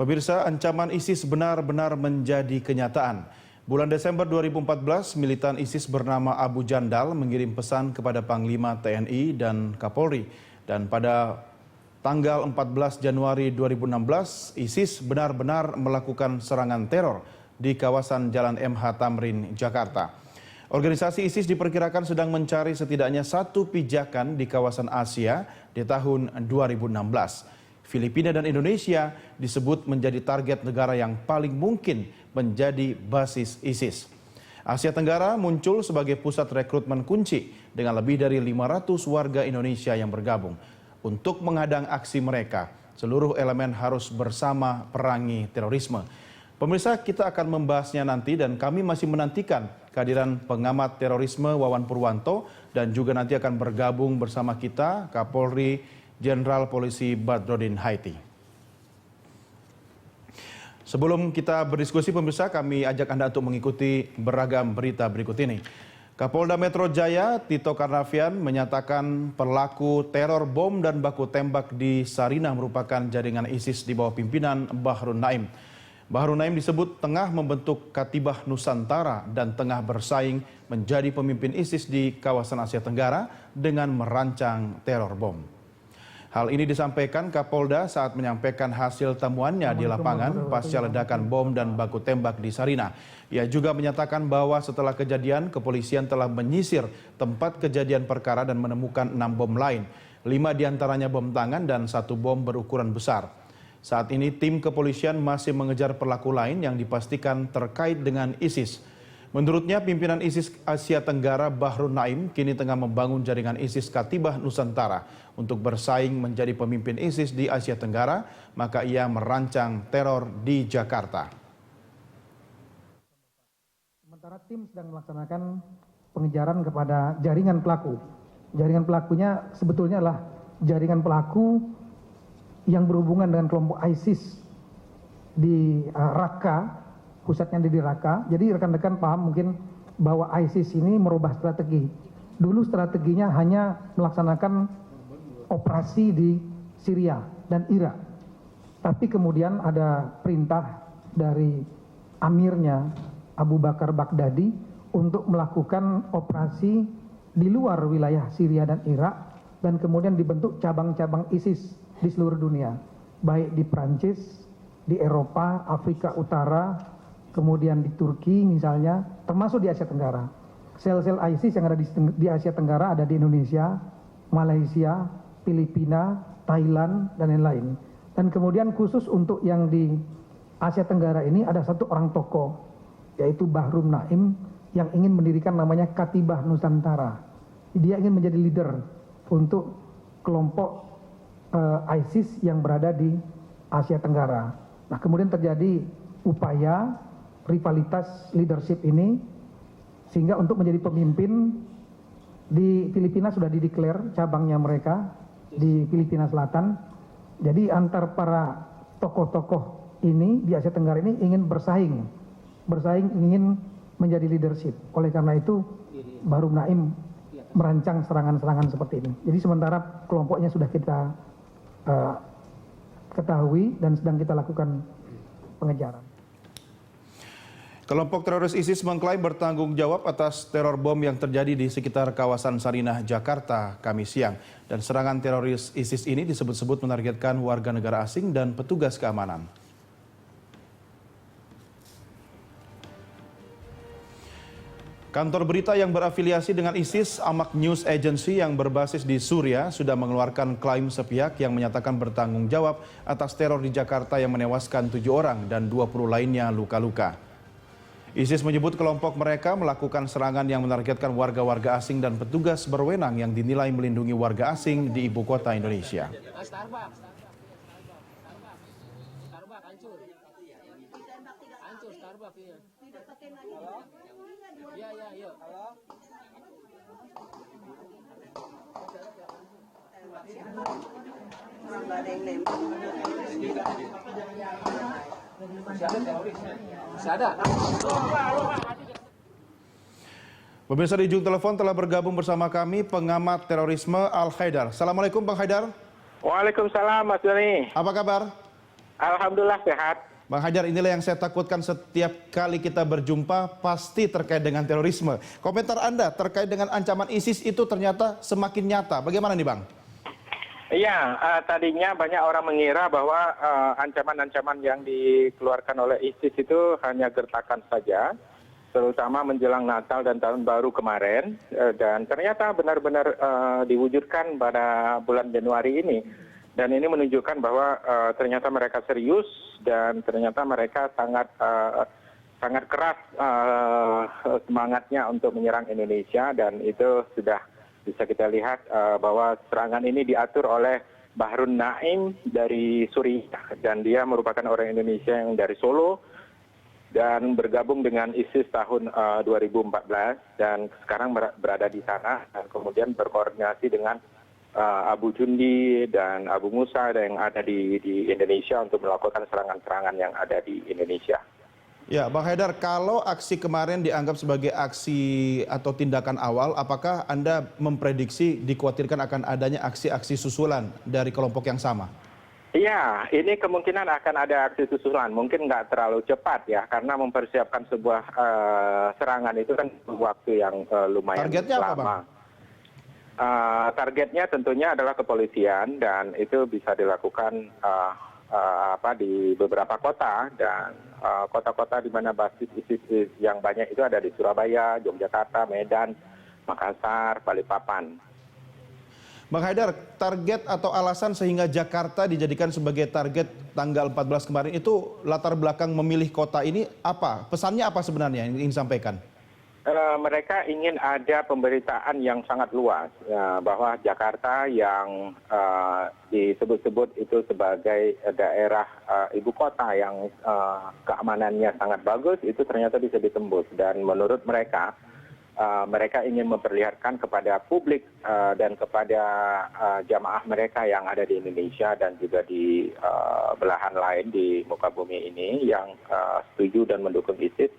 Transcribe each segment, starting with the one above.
Pemirsa, ancaman ISIS benar-benar menjadi kenyataan. Bulan Desember 2014, militan ISIS bernama Abu Jandal mengirim pesan kepada Panglima TNI dan Kapolri. Dan pada tanggal 14 Januari 2016, ISIS benar-benar melakukan serangan teror di kawasan Jalan MH Tamrin, Jakarta. Organisasi ISIS diperkirakan sedang mencari setidaknya satu pijakan di kawasan Asia di tahun 2016. Filipina dan Indonesia disebut menjadi target negara yang paling mungkin menjadi basis ISIS. Asia Tenggara muncul sebagai pusat rekrutmen kunci dengan lebih dari 500 warga Indonesia yang bergabung. Untuk menghadang aksi mereka, seluruh elemen harus bersama perangi terorisme. Pemirsa, kita akan membahasnya nanti dan kami masih menantikan kehadiran pengamat terorisme Wawan Purwanto dan juga nanti akan bergabung bersama kita Kapolri Jenderal Polisi Badrodin Haiti. Sebelum kita berdiskusi pemirsa, kami ajak Anda untuk mengikuti beragam berita berikut ini. Kapolda Metro Jaya Tito Karnavian menyatakan pelaku teror bom dan baku tembak di Sarinah merupakan jaringan ISIS di bawah pimpinan Bahrun Naim. Bahrun Naim disebut tengah membentuk Katibah Nusantara dan tengah bersaing menjadi pemimpin ISIS di kawasan Asia Tenggara dengan merancang teror bom. Hal ini disampaikan Kapolda saat menyampaikan hasil temuannya di lapangan pasca ledakan bom dan baku tembak di Sarinah. Ia juga menyatakan bahwa setelah kejadian, kepolisian telah menyisir tempat kejadian perkara dan menemukan 6 bom lain. 5 diantaranya bom tangan dan 1 bom berukuran besar. Saat ini tim kepolisian masih mengejar pelaku lain yang dipastikan terkait dengan ISIS. Menurutnya, pimpinan ISIS Asia Tenggara Bahrun Naim kini tengah membangun jaringan ISIS Katibah Nusantara untuk bersaing menjadi pemimpin ISIS di Asia Tenggara, maka ia merancang teror di Jakarta. Sementara tim sedang melaksanakan pengejaran kepada jaringan pelaku. Jaringan pelakunya sebetulnya adalah jaringan pelaku yang berhubungan dengan kelompok ISIS di Raqqa. Pusatnya di Raqqa. Jadi rekan-rekan paham mungkin bahwa ISIS ini merubah strategi. Dulu strateginya hanya melaksanakan operasi di Syria dan Irak. Tapi kemudian ada perintah dari amirnya Abu Bakar Baghdadi untuk melakukan operasi di luar wilayah Syria dan Irak dan kemudian dibentuk cabang-cabang ISIS di seluruh dunia. Baik di Prancis, di Eropa, Afrika Utara, kemudian di Turki misalnya, termasuk di Asia Tenggara. Sel-sel ISIS yang ada di Asia Tenggara ada di Indonesia, Malaysia, Filipina, Thailand, dan lain-lain. Dan kemudian khusus untuk yang di Asia Tenggara ini ada satu orang tokoh, yaitu Bahrun Naim, yang ingin mendirikan namanya Katibah Nusantara. Dia ingin menjadi leader untuk kelompok ISIS yang berada di Asia Tenggara. Nah, kemudian terjadi upaya rivalitas leadership ini sehingga untuk menjadi pemimpin di Filipina sudah dideklar cabangnya mereka di Filipina Selatan. Jadi antar para tokoh-tokoh ini di Asia Tenggara ini ingin bersaing ingin menjadi leadership. Oleh karena itu Bahrun Naim merancang serangan-serangan seperti ini. Jadi sementara kelompoknya sudah kita ketahui dan sedang kita lakukan pengejaran. Kelompok teroris ISIS mengklaim bertanggung jawab atas teror bom yang terjadi di sekitar kawasan Sarinah, Jakarta, Kamis siang. Dan serangan teroris ISIS ini disebut-sebut menargetkan warga negara asing dan petugas keamanan. Kantor berita yang berafiliasi dengan ISIS, Amaq News Agency yang berbasis di Suriah, sudah mengeluarkan klaim sepihak yang menyatakan bertanggung jawab atas teror di Jakarta yang menewaskan 7 orang dan 20 lainnya luka-luka. ISIS menyebut kelompok mereka melakukan serangan yang menargetkan warga-warga asing dan petugas berwenang yang dinilai melindungi warga asing di ibu kota Indonesia. Pemirsa, di ujung telepon telah bergabung bersama kami pengamat terorisme Al Haidar. Assalamualaikum Bang Haidar. Waalaikumsalam Mas Doni. Apa kabar? Alhamdulillah sehat. Bang Haidar, inilah yang saya takutkan setiap kali kita berjumpa, pasti terkait dengan terorisme. Komentar Anda terkait dengan ancaman ISIS itu ternyata semakin nyata. Bagaimana nih Bang? Iya, tadinya banyak orang mengira bahwa ancaman-ancaman yang dikeluarkan oleh ISIS itu hanya gertakan saja, terutama menjelang Natal dan Tahun Baru kemarin, dan ternyata benar-benar diwujudkan pada bulan Januari ini. Dan ini menunjukkan bahwa ternyata mereka serius dan ternyata mereka sangat keras semangatnya untuk menyerang Indonesia, dan itu sudah bisa kita lihat bahwa serangan ini diatur oleh Bahrun Naim dari Suriah, dan dia merupakan orang Indonesia yang dari Solo dan bergabung dengan ISIS tahun 2014 dan sekarang berada di sana, dan kemudian berkoordinasi dengan Abu Jundi dan Abu Musa yang ada di Indonesia untuk melakukan serangan-serangan yang ada di Indonesia. Ya, Bang Haidar, kalau aksi kemarin dianggap sebagai aksi atau tindakan awal, apakah Anda memprediksi dikhawatirkan akan adanya aksi-aksi susulan dari kelompok yang sama? Iya, ini kemungkinan akan ada aksi susulan. Mungkin nggak terlalu cepat ya, karena mempersiapkan sebuah serangan itu kan waktu yang lumayan Targetnya lama. apa, Bang? Targetnya tentunya adalah kepolisian, dan itu bisa dilakukan di beberapa kota, dan kota-kota di mana basis ISIS yang banyak itu ada di Surabaya, Yogyakarta, Medan, Makassar, Balikpapan. Bang Haidar, target atau alasan sehingga Jakarta dijadikan sebagai target tanggal 14 kemarin itu latar belakang memilih kota ini apa? Pesannya apa sebenarnya yang ingin disampaikan? Mereka ingin ada pemberitaan yang sangat luas bahwa Jakarta yang disebut-sebut itu sebagai daerah ibu kota yang keamanannya sangat bagus itu ternyata bisa ditembus, dan menurut mereka mereka ingin memperlihatkan kepada publik dan kepada jamaah mereka yang ada di Indonesia dan juga di belahan lain di muka bumi ini yang setuju dan mendukung ISIS,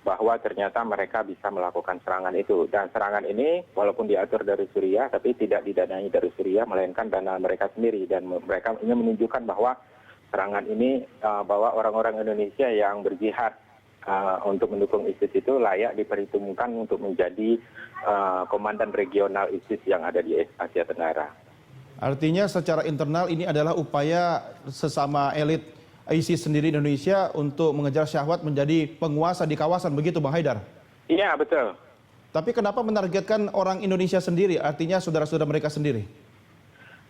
bahwa ternyata mereka bisa melakukan serangan itu. Dan serangan ini walaupun diatur dari Suriah, tapi tidak didanai dari Suriah, melainkan dana mereka sendiri. Dan mereka ingin menunjukkan bahwa serangan ini, bahwa orang-orang Indonesia yang berjihad untuk mendukung ISIS itu layak diperhitungkan untuk menjadi komandan regional ISIS yang ada di Asia Tenggara. Artinya secara internal ini adalah upaya sesama elit ISIS sendiri Indonesia untuk mengejar syahwat menjadi penguasa di kawasan, begitu Bang Haidar? Iya, betul. Tapi kenapa menargetkan orang Indonesia sendiri, artinya saudara-saudara mereka sendiri?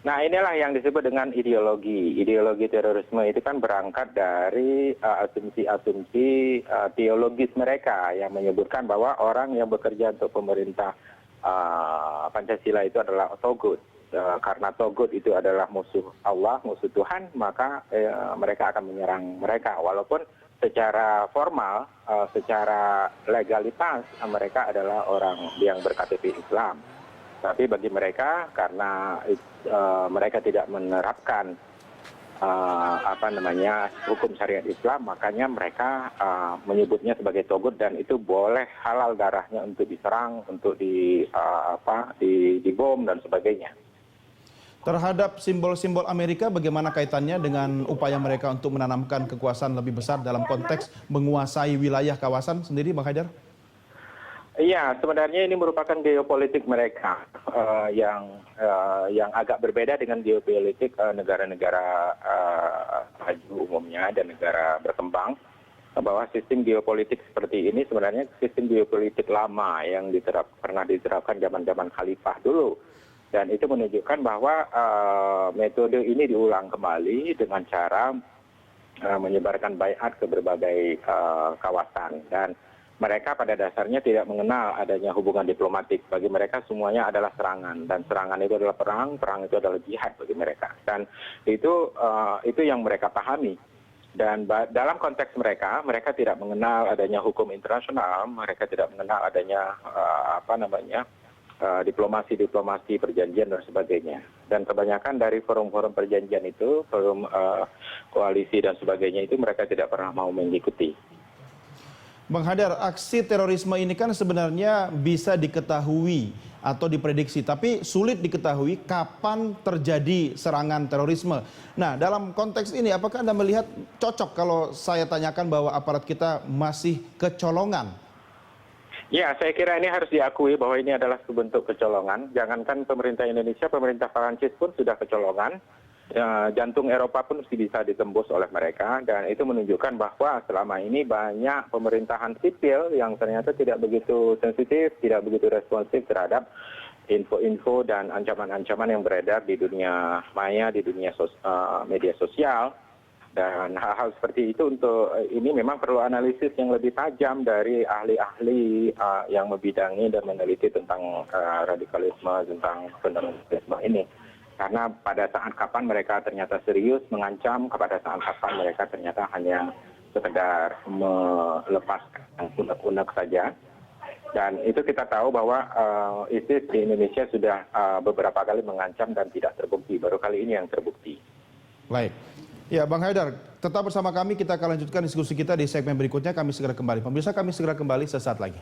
Nah, inilah yang disebut dengan ideologi. Ideologi terorisme itu kan berangkat dari asumsi-asumsi teologis mereka yang menyebutkan bahwa orang yang bekerja untuk pemerintah Pancasila itu adalah togut. Karena togut itu adalah musuh Allah, musuh Tuhan, maka mereka akan menyerang mereka. Walaupun secara formal, secara legalitas, mereka adalah orang yang berKTP Islam. Tapi bagi mereka, karena mereka tidak menerapkan hukum syariat Islam, makanya mereka menyebutnya sebagai togut, dan itu boleh halal darahnya untuk diserang, untuk dibom dan sebagainya. Terhadap simbol-simbol Amerika, bagaimana kaitannya dengan upaya mereka untuk menanamkan kekuasaan lebih besar dalam konteks menguasai wilayah kawasan sendiri, Bang Haidar? Iya, sebenarnya ini merupakan geopolitik mereka yang agak berbeda dengan geopolitik negara-negara maju umumnya dan negara berkembang. Bahwa sistem geopolitik seperti ini sebenarnya sistem geopolitik lama yang pernah diterapkan zaman-zaman khalifah dulu. Dan itu menunjukkan bahwa metode ini diulang kembali dengan cara menyebarkan baiat ke berbagai kawasan. Dan mereka pada dasarnya tidak mengenal adanya hubungan diplomatik. Bagi mereka semuanya adalah serangan. Dan serangan itu adalah perang, perang itu adalah jihad bagi mereka. Dan itu yang mereka pahami. Dan dalam konteks mereka, mereka tidak mengenal adanya hukum internasional, mereka tidak mengenal adanya diplomasi, perjanjian dan sebagainya. Dan kebanyakan dari forum-forum perjanjian itu, forum koalisi dan sebagainya itu mereka tidak pernah mau mengikuti. Bang Haidar, aksi terorisme ini kan sebenarnya bisa diketahui atau diprediksi, tapi sulit diketahui kapan terjadi serangan terorisme. Nah, dalam konteks ini apakah Anda melihat cocok kalau saya tanyakan bahwa aparat kita masih kecolongan? Ya, saya kira ini harus diakui bahwa ini adalah sebentuk kecolongan. Jangankan pemerintah Indonesia, pemerintah Prancis pun sudah kecolongan. Jantung Eropa pun bisa ditembus oleh mereka, dan itu menunjukkan bahwa selama ini banyak pemerintahan sipil yang ternyata tidak begitu sensitif, tidak begitu responsif terhadap info-info dan ancaman-ancaman yang beredar di dunia maya, di dunia media sosial. Dan hal-hal seperti itu untuk ini memang perlu analisis yang lebih tajam dari ahli-ahli yang membidangi dan meneliti tentang radikalisme, tentang fundamentalisme ini. Karena pada saat kapan mereka ternyata serius mengancam, pada saat kapan mereka ternyata hanya sekedar melepaskan unek-unek saja. Dan itu kita tahu bahwa ISIS di Indonesia sudah beberapa kali mengancam dan tidak terbukti. Baru kali ini yang terbukti. Baik. Ya, Bang Haidar, tetap bersama kami. Kita akan lanjutkan diskusi kita di segmen berikutnya. Kami segera kembali. Pemirsa, kami segera kembali sesaat lagi.